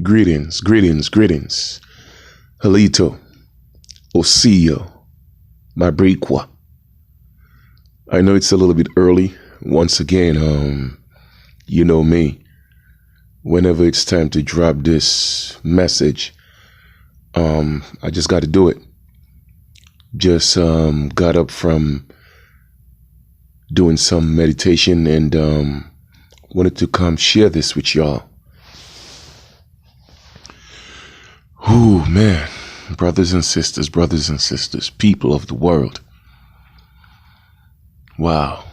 Greetings, greetings, greetings. Halito, Osio, Mabrikwa. I know it's a little bit early. Once again, you know me. Whenever it's time to drop this message, I just got to do it. Just got up from doing some meditation and wanted to come share this with y'all. Ooh, man, brothers and sisters, people of the world. Wow.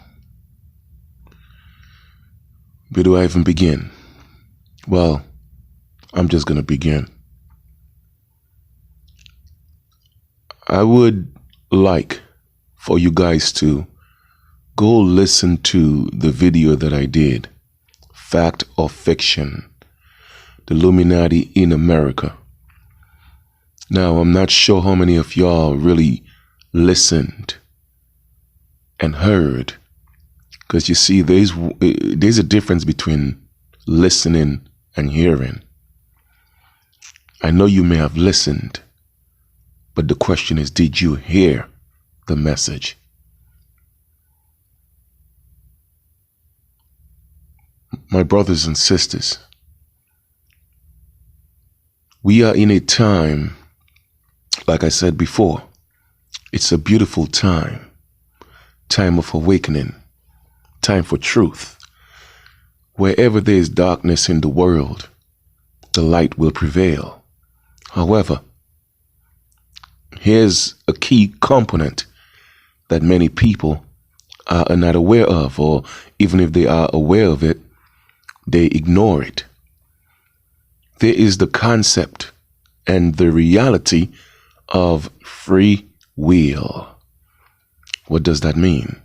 Where do I even begin? Well, I'm just going to begin. I would like for you guys to go listen to the video that I did, Fact or Fiction, the Illuminati in America. Now, I'm not sure how many of y'all really listened and heard, because you see, there's a difference between listening and hearing. I know you may have listened, but the question is, did you hear the message? My brothers and sisters, we are in a time, like I said before, it's a beautiful time of awakening, time for truth. Wherever there is darkness in the world, the light will prevail. However, here's a key component that many people are not aware of, or even if they are aware of it, they ignore it. There is the concept and the reality of free will. What does that mean?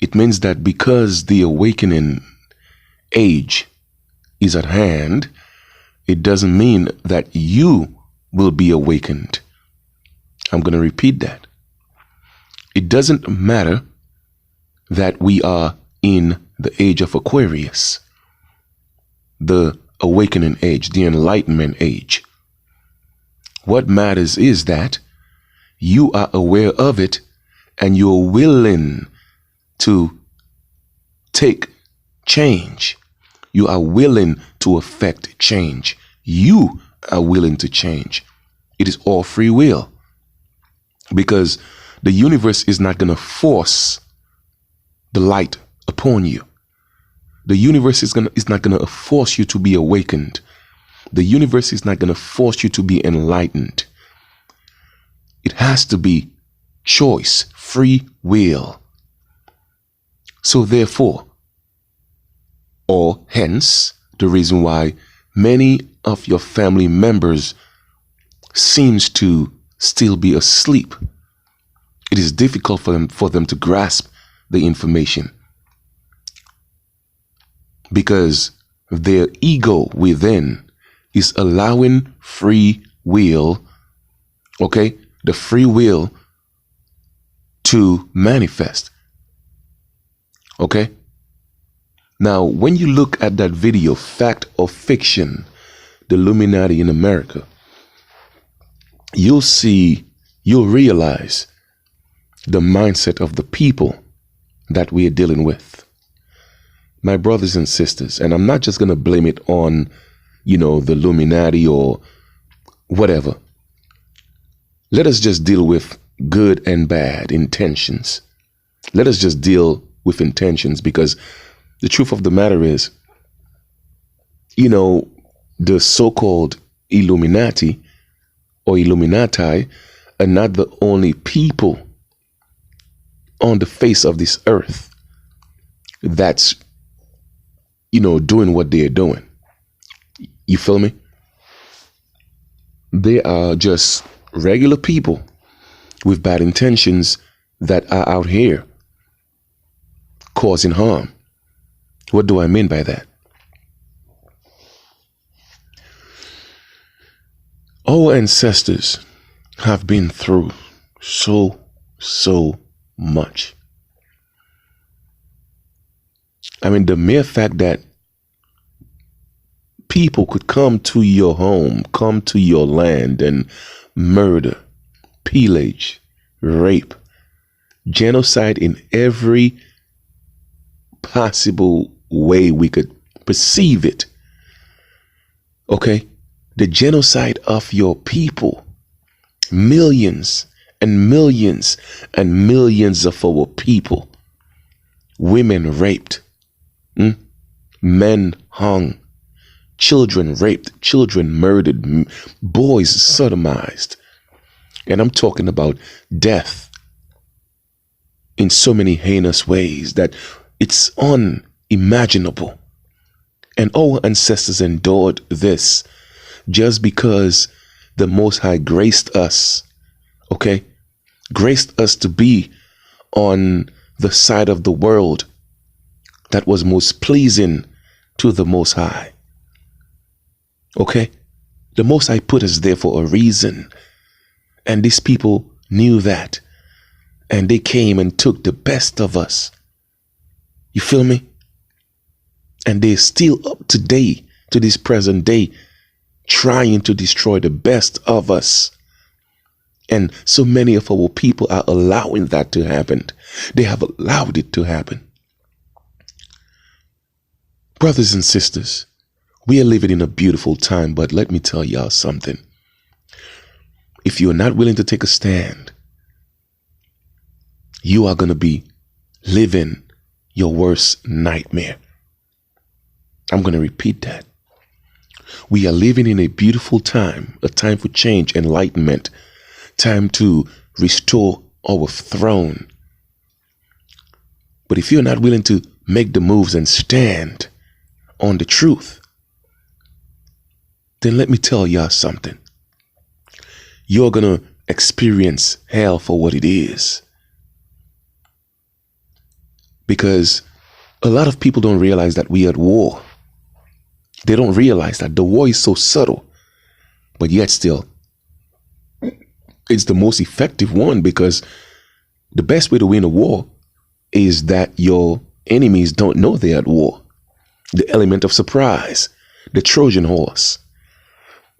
It means that because the awakening age is at hand, it doesn't mean that you will be awakened. I'm going to repeat that. It doesn't matter that we are in the age of Aquarius, the awakening age, the enlightenment age. What matters is that you are aware of it and you're willing to take change. You are willing to affect change. You are willing to change. It is all free will, because the universe is not going to force the light upon you. The universe is not going to force you to be awakened. The universe is not going to force you to be enlightened. It has to be choice, free will. So therefore, or hence, the reason why many of your family members seems to still be asleep. It is difficult for them to grasp the information, because their ego within is allowing free will, okay, the free will to manifest. Okay? Now, when you look at that video, Fact or Fiction, the Illuminati in America, you'll realize the mindset of the people that we are dealing with. My brothers and sisters, and I'm not just going to blame it on, the Illuminati or whatever. Let us just deal with good and bad intentions. Let us just deal with intentions, because the truth of the matter is, the so-called Illuminati or Illuminati are not the only people on the face of this earth that's, doing what they're doing. You feel me? They are just regular people with bad intentions that are out here causing harm. What do I mean by that? Our ancestors have been through so much. I mean, the mere fact that people could come to your home, come to your land and murder, pillage, rape, genocide in every possible way we could perceive it. Okay? The genocide of your people. Millions and millions and millions of our people. Women raped. Men hung. Children raped. Children murdered. Boys sodomized. And I'm talking about death in so many heinous ways that it's unimaginable. And our ancestors endured this just because the Most High graced us, okay? Graced us to be on the side of the world that was most pleasing to the Most High. Okay? The Most High put us there for a reason. And these people knew that. And they came and took the best of us. You feel me? And they're still up today, to this present day, trying to destroy the best of us. And so many of our people are allowing that to happen. They have allowed it to happen. Brothers and sisters, we are living in a beautiful time, but let me tell y'all something. If you're not willing to take a stand, you are going to be living your worst nightmare. I'm going to repeat that. We are living in a beautiful time, a time for change, enlightenment, time to restore our throne. But if you're not willing to make the moves and stand on the truth, then let me tell y'all something. You're going to experience hell for what it is. Because a lot of people don't realize that we are at war. They don't realize that the war is so subtle, but yet still, it's the most effective one, because the best way to win a war is that your enemies don't know they're at war. The element of surprise, the Trojan horse.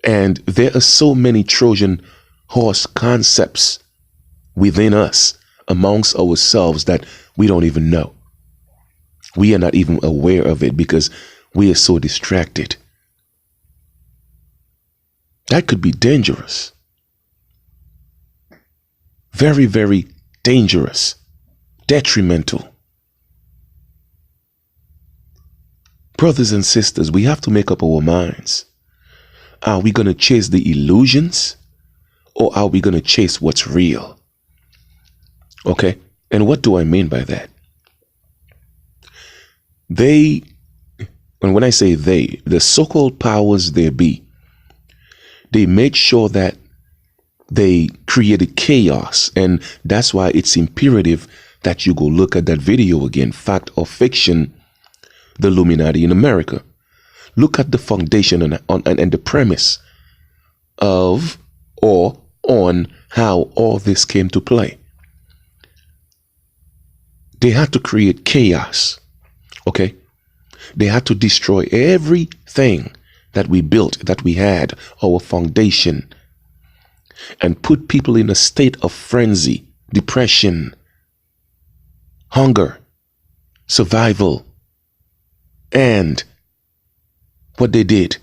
And there are so many Trojan horse concepts within us, amongst ourselves, that we don't even know. We are not even aware of it because we are so distracted. That could be dangerous. Very, very dangerous. Detrimental. Brothers and sisters, we have to make up our minds. Are we going to chase the illusions, or are we going to chase what's real? Okay? And what do I mean by that? And when I say they, the so-called powers there be, they made sure that they created chaos. And that's why it's imperative that you go look at that video again, Fact or Fiction, the Illuminati in America. Look at the foundation and the premise of or on how all this came to play. They had to create chaos. Okay? They had to destroy everything that we built, that we had, our foundation, and put people in a state of frenzy, depression, hunger, survival. And what they did,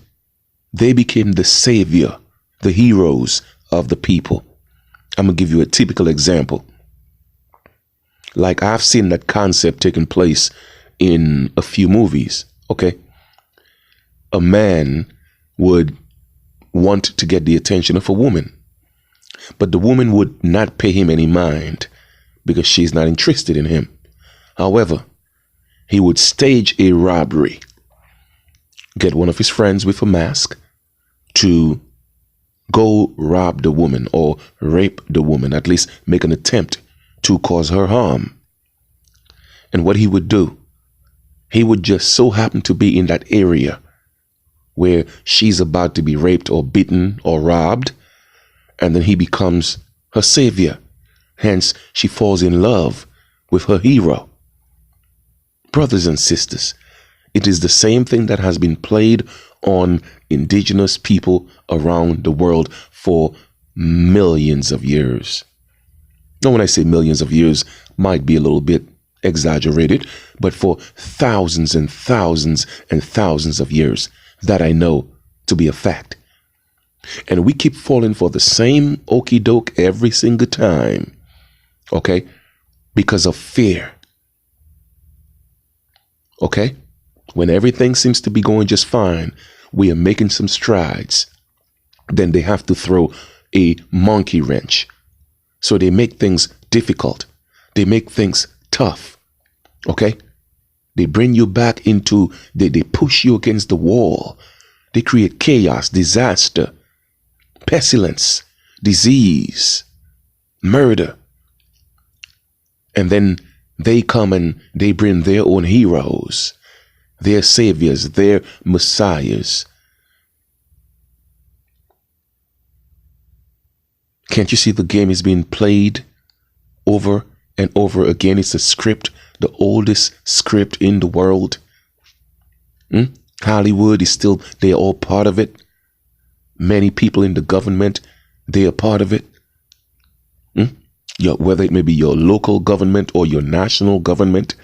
they became the savior, the heroes of the people. I'm going to give you a typical example. Like, I've seen that concept taking place in a few movies. Okay? A man would want to get the attention of a woman, but the woman would not pay him any mind because she's not interested in him. However, he would stage a robbery, get one of his friends with a mask to go rob the woman or rape the woman, at least make an attempt to cause her harm. And what he would do, he would just so happen to be in that area where she's about to be raped or beaten or robbed, and then he becomes her savior. Hence, she falls in love with her hero. Brothers and sisters, It is the same thing that has been played on indigenous people around the world for millions of years. Now, when I say millions of years, might be a little bit exaggerated, but for thousands and thousands and thousands of years, that I know to be a fact. And we keep falling for the same okie doke every single time, okay? Because of fear, okay? When everything seems to be going just fine, we are making some strides, then they have to throw a monkey wrench. So they make things difficult. They make things tough, okay? They bring you back into, they push you against the wall. They create chaos, disaster, pestilence, disease, murder. And then they come and they bring their own heroes, their saviors, their messiahs. Can't you see the game is being played over and over again? It's a script, the oldest script in the world. Hollywood is still, they're all part of it. Many people in the government, they are part of it. Whether it may be your local government or your national government,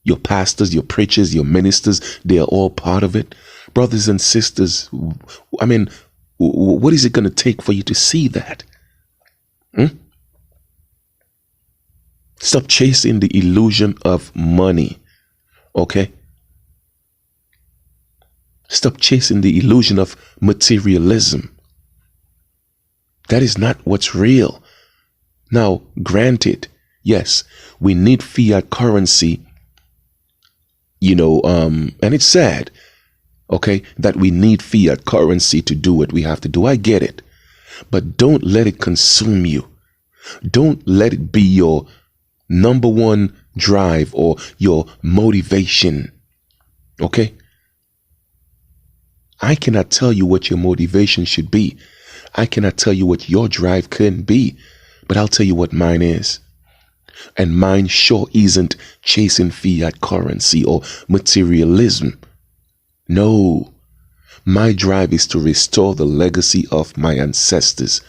your pastors, your preachers, your ministers, they are all part of it. Brothers and sisters, I mean, what is it going to take for you to see that? Stop chasing the illusion of money, okay? Stop chasing the illusion of materialism. That is not what's real. Now, granted, yes, we need fiat currency, and it's sad, okay, that we need fiat currency to do what we have to do. I get it. But don't let it consume you. Don't let it be your number one drive or your motivation, okay? I cannot tell you what your motivation should be. I cannot tell you what your drive can be, but I'll tell you what mine is. And mine sure isn't chasing fiat currency or materialism. No, my drive is to restore the legacy of my ancestors,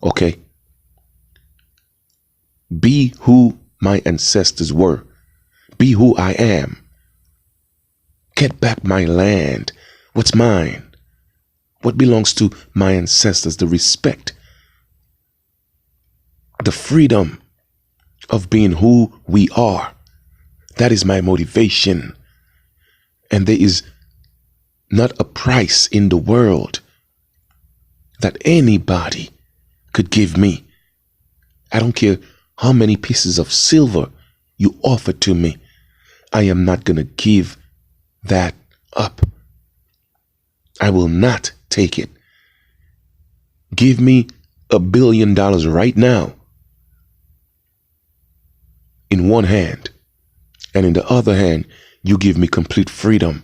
okay? Be who my ancestors were. Be who I am. Get back my land. What's mine? What belongs to my ancestors? The respect, the freedom of being who we are. That is my motivation. And there is not a price in the world that anybody could give me. I don't care how many pieces of silver you offer to me. I am not going to give that up. I will not take it. Give me $1 billion right now in one hand, and in the other hand, you give me complete freedom.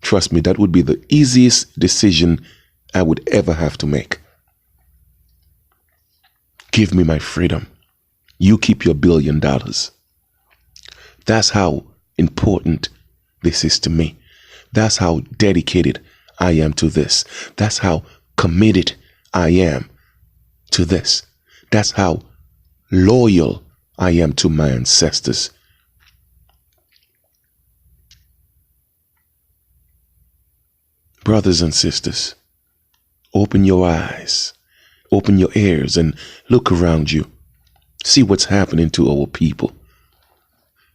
Trust me, that would be the easiest decision I would ever have to make. Give me my freedom. You keep your $1 billion. That's how important this is to me. That's how dedicated I am to this. That's how committed I am to this. That's how loyal I am to my ancestors. Brothers and sisters, open your eyes, open your ears, and look around you. See what's happening to our people.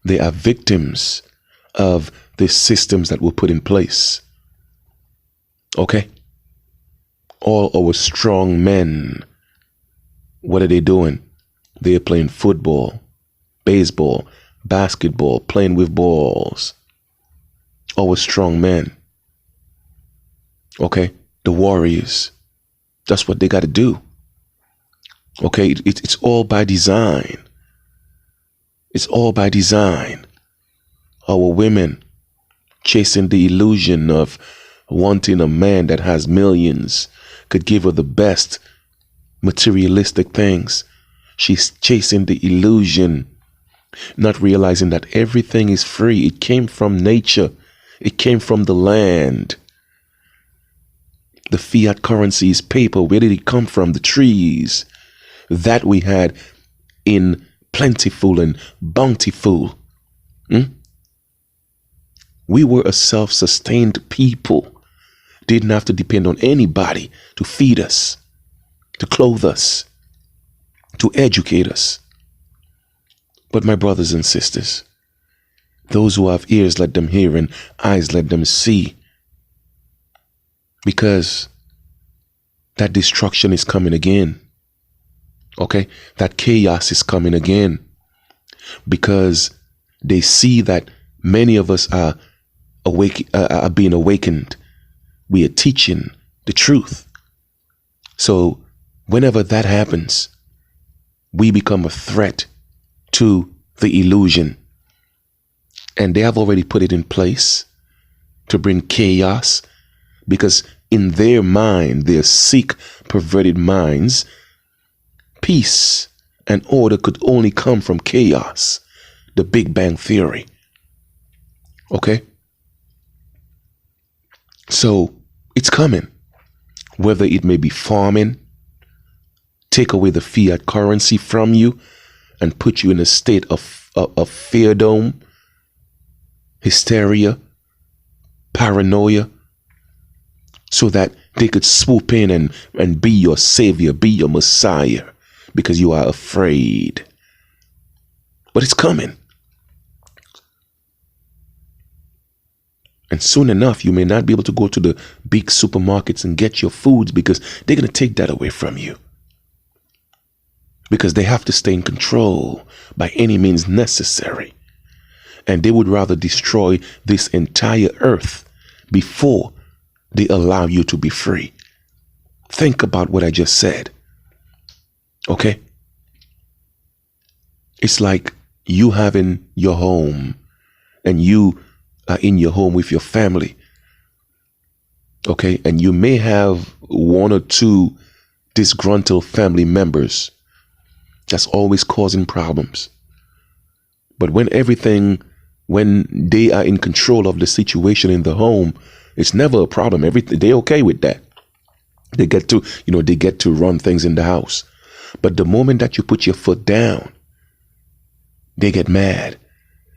They are victims of the systems that were put in place. Okay? All our strong men, what are they doing? They are playing football, baseball, basketball, playing with balls. Our strong men. Okay? The warriors. That's what they got to do. Okay? It's all by design. It's all by design. Our women chasing the illusion of wanting a man that has millions, could give her the best materialistic things. She's chasing the illusion Not realizing that everything is free. It came from nature. It came from the land. The fiat currency is paper. Where did it come from? The trees that we had in plentiful and bountiful. We were a self-sustained people. Didn't have to depend on anybody to feed us, to clothe us, to educate us. But my brothers and sisters, those who have ears, let them hear, and eyes, let them see. Because that destruction is coming again. Okay? That chaos is coming again. Because they see that many of us are being awakened. We are teaching the truth. So whenever that happens, we become a threat to the illusion. And they have already put it in place to bring chaos, because in their mind, their sick, perverted minds, peace and order could only come from chaos. The Big Bang Theory. Okay? So it's coming. Whether it may be farming, take away the fiat currency from you and put you in a state of fear dome, hysteria, paranoia, so that they could swoop in and be your savior, be your messiah, because you are afraid. But it's coming. And soon enough, you may not be able to go to the big supermarkets and get your foods, because they're going to take that away from you. Because they have to stay in control by any means necessary. And they would rather destroy this entire earth before they allow you to be free. Think about what I just said. Okay? It's like you having your home and you are in your home with your family. Okay? And you may have one or two disgruntled family members that's always causing problems. But when they are in control of the situation in the home, it's never a problem. They're okay with that. They get to run things in the house. But the moment that you put your foot down, they get mad.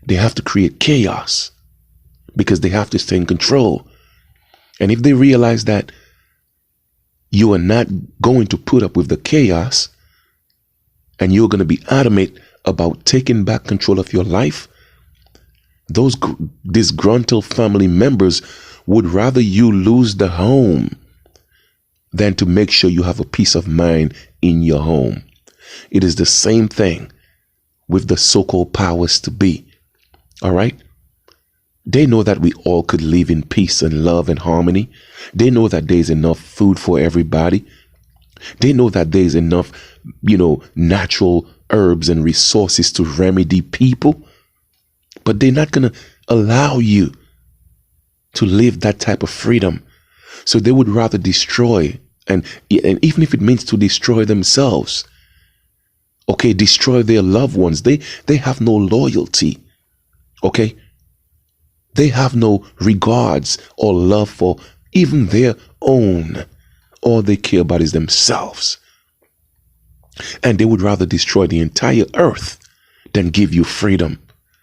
They have to create chaos because they have to stay in control. And if they realize that you are not going to put up with the chaos, and you're going to be adamant about taking back control of your life, those disgruntled family members would rather you lose the home than to make sure you have a peace of mind in your home. It is the same thing with the so-called powers to be. All right? They know that we all could live in peace and love and harmony. They know that there's enough food for everybody. They know that there's enough, natural herbs and resources to remedy people. But they're not going to allow you to live that type of freedom. So they would rather destroy, and even if it means to destroy themselves, okay, destroy their loved ones. They have no loyalty, okay? They have no regards or love for even their own. All they care about is themselves. And they would rather destroy the entire earth than give you freedom.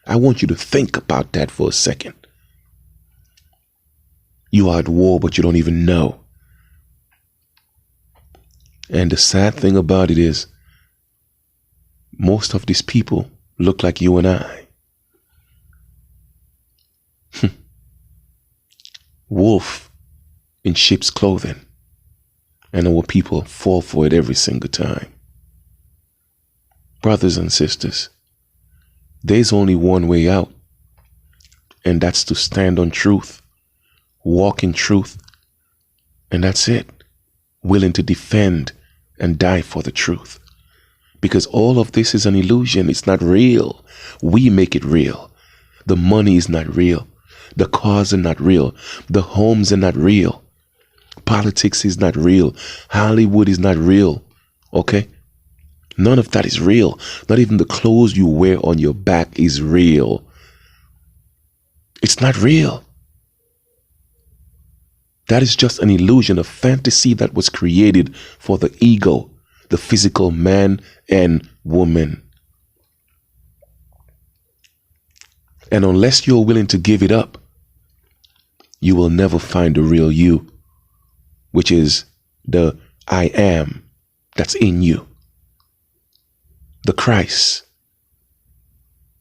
I want you to think about that for a second. You are at war, but you don't even know. And the sad thing about it is, most of these people look like you and I. Wolf in sheep's clothing. And our people fall for it every single time. Brothers and sisters, there's only one way out. And that's to stand on truth, walk in truth. And that's it. Willing to defend and die for the truth. Because all of this is an illusion. It's not real. We make it real. The money is not real. The cars are not real. The homes are not real. Politics is not real. Hollywood is not real. Okay? None of that is real. Not even the clothes you wear on your back is real. It's not real. That is just an illusion, a fantasy that was created for the ego, the physical man and woman. And unless you're willing to give it up, you will never find the real you, which is the I am that's in you. The Christ,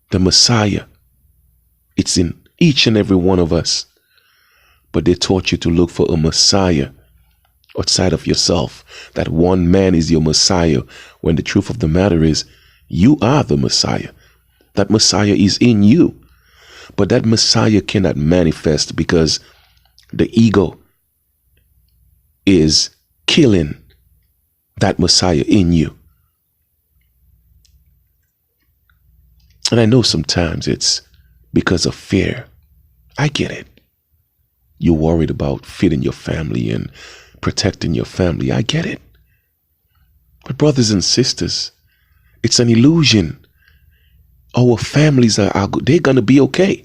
the Messiah. It's in each and every one of us. But they taught you to look for a Messiah outside of yourself. That one man is your Messiah, when the truth of the matter is, you are the Messiah. That Messiah is in you. But that Messiah cannot manifest because the ego is killing that Messiah in you. And I know sometimes it's because of fear. I get it. You're worried about feeding your family and protecting your family. I get it. But brothers and sisters, it's an illusion. Our families they're going to be okay.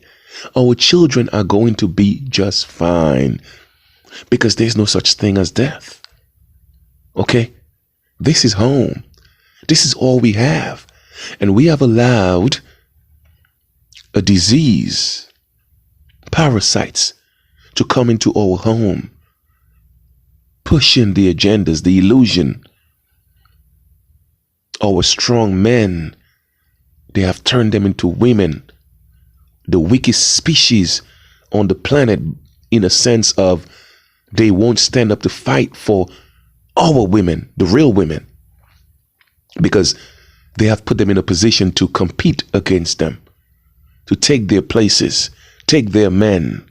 Our children are going to be just fine, because there's no such thing as death. Okay? This is home. This is all we have. And we have allowed a disease, parasites, to come into our home, pushing the agendas, the illusion. Our strong men, they have turned them into women, the weakest species on the planet, in a sense of they won't stand up to fight for our women, the real women, because they have put them in a position to compete against them, to take their places, take their men.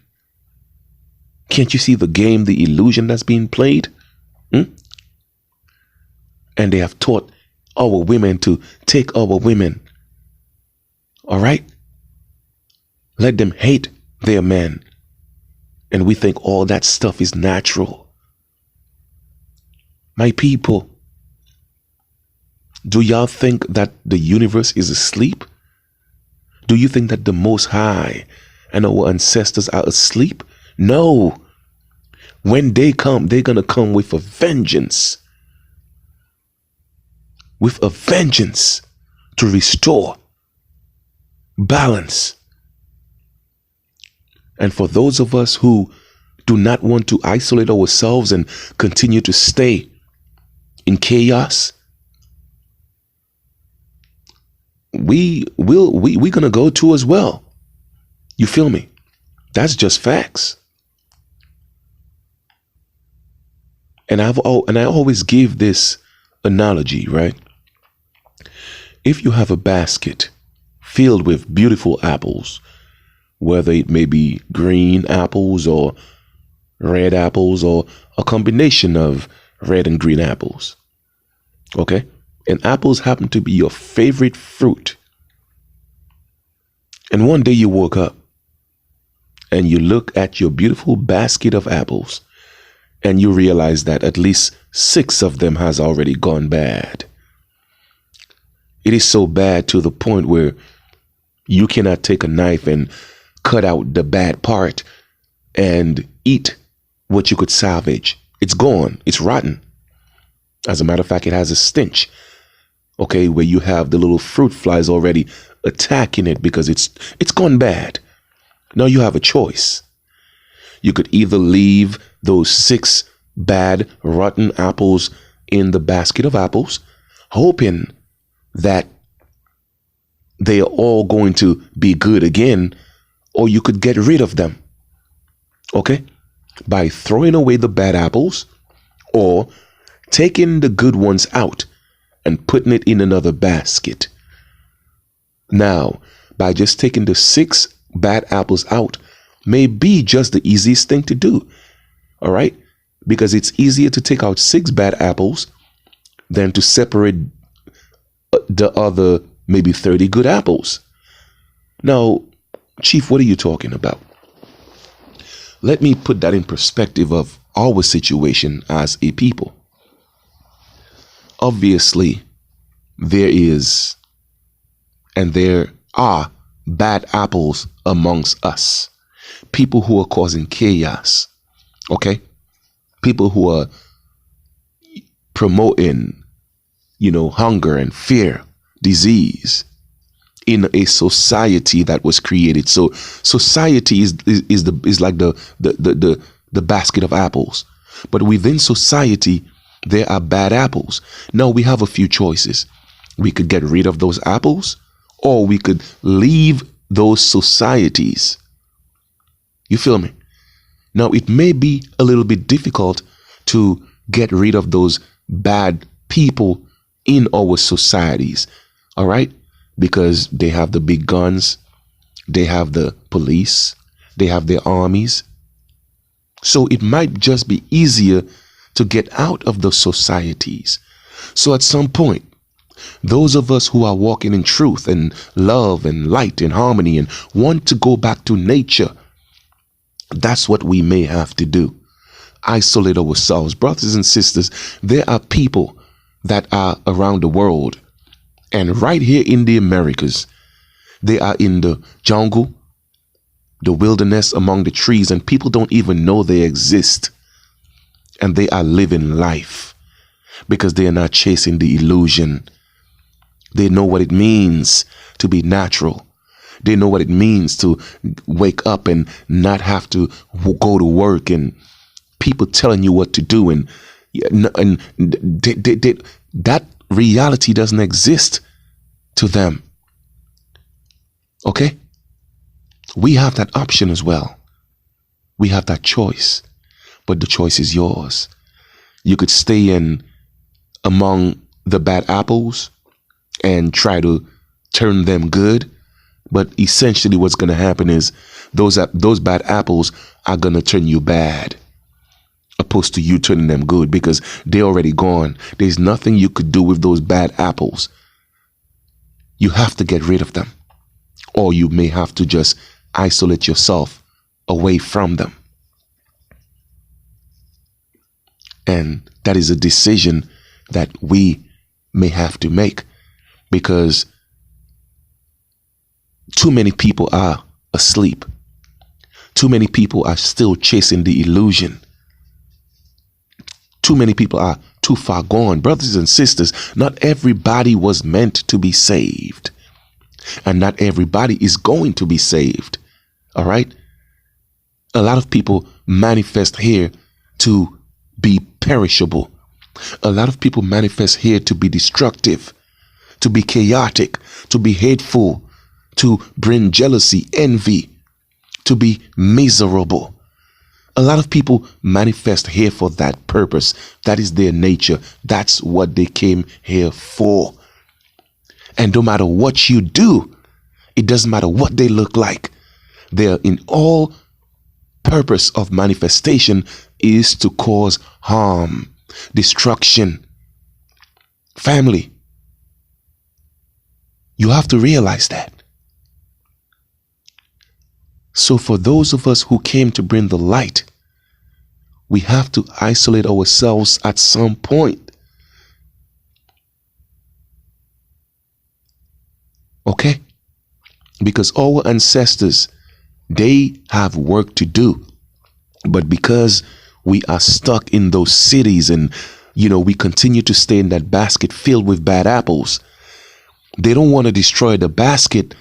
Can't you see the game, the illusion that's being played? And they have taught our women to take our women. All right? Let them hate their men. And we think all that stuff is natural. My people, do y'all think that the universe is asleep? Do you think that the Most High and our ancestors are asleep? No. When they come, they're going to come with a vengeance. With a vengeance to restore balance. And for those of us who do not want to isolate ourselves and continue to stay in chaos, we're going to go to as well. You feel me? That's just facts. And I always give this analogy, right? If you have a basket filled with beautiful apples, whether it may be green apples or red apples or a combination of red and green apples, okay? And apples happen to be your favorite fruit. And one day you woke up and you look at your beautiful basket of apples and you realize that at least 6 of them has already gone bad. It is so bad to the point where you cannot take a knife and cut out the bad part and eat what you could salvage. It's gone. It's rotten. As a matter of fact, it has a stench. Okay, where you have the little fruit flies already attacking it because it's gone bad. Now you have a choice. You could either leave those 6 bad, rotten apples in the basket of apples, hoping that they are all going to be good again, or you could get rid of them, okay, by throwing away the bad apples or taking the good ones out and putting it in another basket. Now, by just taking the 6 bad apples out may be just the easiest thing to do, all right, because it's easier to take out 6 bad apples than to separate the other maybe 30 good apples. Now, Chief, what are you talking about? Let me put that in perspective of our situation as a people. Obviously, there is and there are bad apples amongst us. People who are causing chaos. Okay? People who are promoting, hunger and fear, disease in a society that was created. So society is like the basket of apples. But within society, there are bad apples. Now we have a few choices. We could get rid of those apples, or we could leave those societies. You feel me? Now it may be a little bit difficult to get rid of those bad people in our societies. All right? Because they have the big guns, they have the police, they have their armies. So it might just be easier to get out of those societies. So at some point, those of us who are walking in truth and love and light and harmony and want to go back to nature, that's what we may have to do. Isolate ourselves. Brothers and sisters, there are people that are around the world, and right here in the Americas, they are in the jungle, the wilderness, among the trees, and people don't even know they exist. And they are living life because they are not chasing the illusion. They know what it means to be natural. They know what it means to wake up and not have to go to work and people telling you what to do. And that reality doesn't exist to them. Okay? We have that option as well. We have that choice, but the choice is yours. You could stay in among the bad apples and try to turn them good, but essentially what's going to happen is those bad apples are going to turn you bad, opposed to you turning them good, because they're already gone. There's nothing you could do with those bad apples. You have to get rid of them, or you may have to just isolate yourself away from them. And that is a decision that we may have to make, because too many people are asleep. Too many people are still chasing the illusion. Too many people are too far gone. Brothers and sisters, not everybody was meant to be saved. And not everybody is going to be saved. All right? A lot of people manifest here to be perishable. A lot of people manifest here to be destructive, to be chaotic, to be hateful, to bring jealousy, envy, to be miserable. A lot of people manifest here for that purpose. That is their nature. That's what they came here for. And no matter what you do, it doesn't matter what they look like. They're in all purpose of manifestation is to cause harm, destruction. Family, you have to realize that. So for those of us who came to bring the light, we have to isolate ourselves at some point. Okay? Because our ancestors, they have work to do. But because we are stuck in those cities and, we continue to stay in that basket filled with bad apples, they don't want to destroy the basket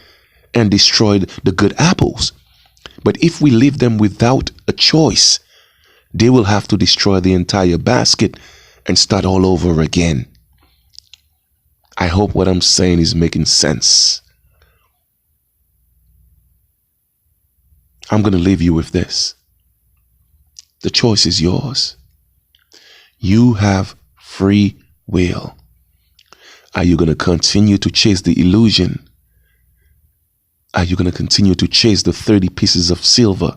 and destroy the good apples. But if we leave them without a choice, they will have to destroy the entire basket and start all over again. I hope what I'm saying is making sense. I'm going to leave you with this. The choice is yours. You have free will. Are you going to continue to chase the illusion? Are you going to continue to chase the 30 pieces of silver?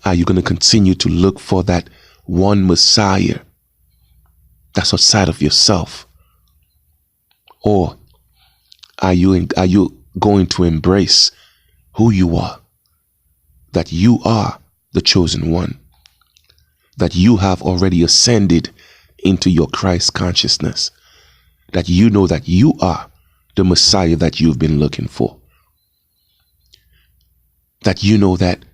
Are you going to continue to look for that one Messiah that's outside of yourself? Or are you going to embrace who you are? That you are the chosen one. That you have already ascended into your Christ consciousness. that you know that you are the Messiah that you've been looking for. That you know that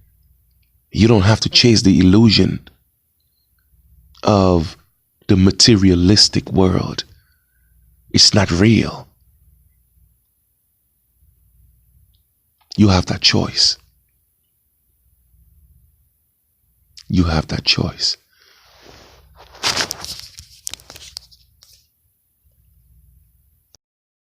you don't have to chase the illusion of the materialistic world. It's not real. You have that choice. You have that choice.